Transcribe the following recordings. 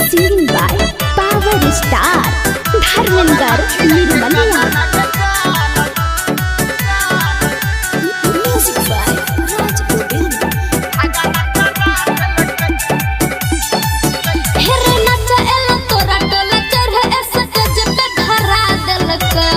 Singing by Power Star Dharmendra Nirmaliya. Music by Raj Govind. हेरे नाचा एला तोरा टोला चढ़े ऐसा तेज पे धरा देलकै।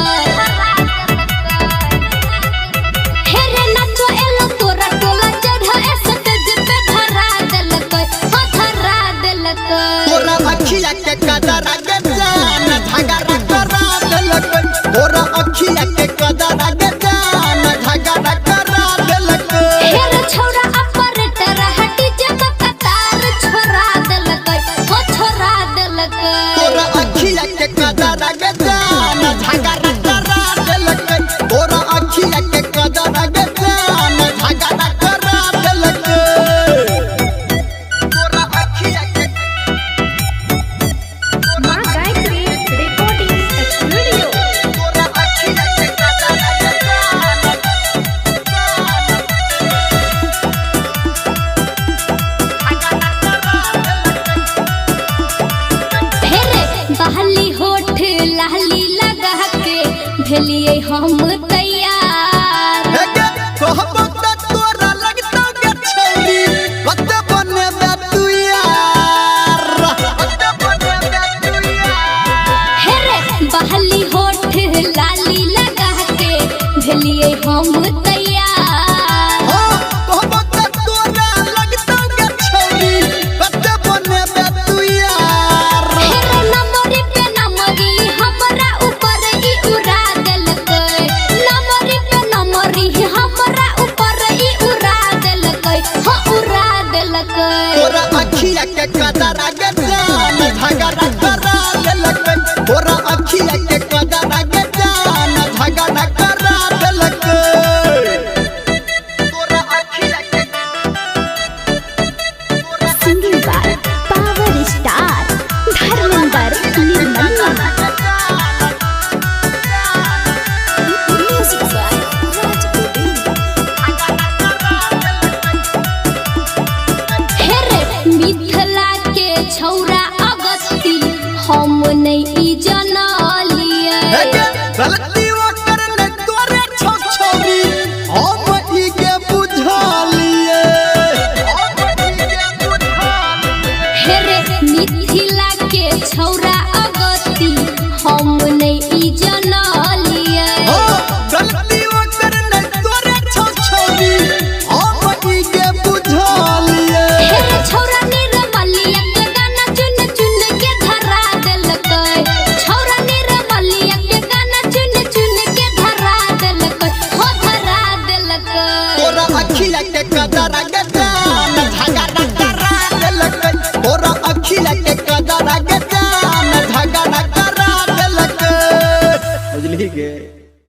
हेरे नाचा एला तोरा टोला चढ़े ऐसा तेज पे धरा देलकै, हाँ धरा देलकै। तोरा अखिया के कदरा के जान झगड़ा करा देलकै, तोरा अखिया के कदरा के जान झगड़ा करा देलकै। हेरे छौरा ऑपरेटर हटी जे कतार छोड़ा देलकै, हो छोड़ा देलकै। तोरा अखिया के कदरा के जान झगड़ा करा देलकै, तोरा अखिया के कदरा के जान झगड़ा करा देलकै। तोरा अखिया के माँ गायत्री रिकॉर्डिंग स्टूडियो। तोरा अखिया के कदरा के जान हेरे बहली होठ लाली लगा के भेलिए हम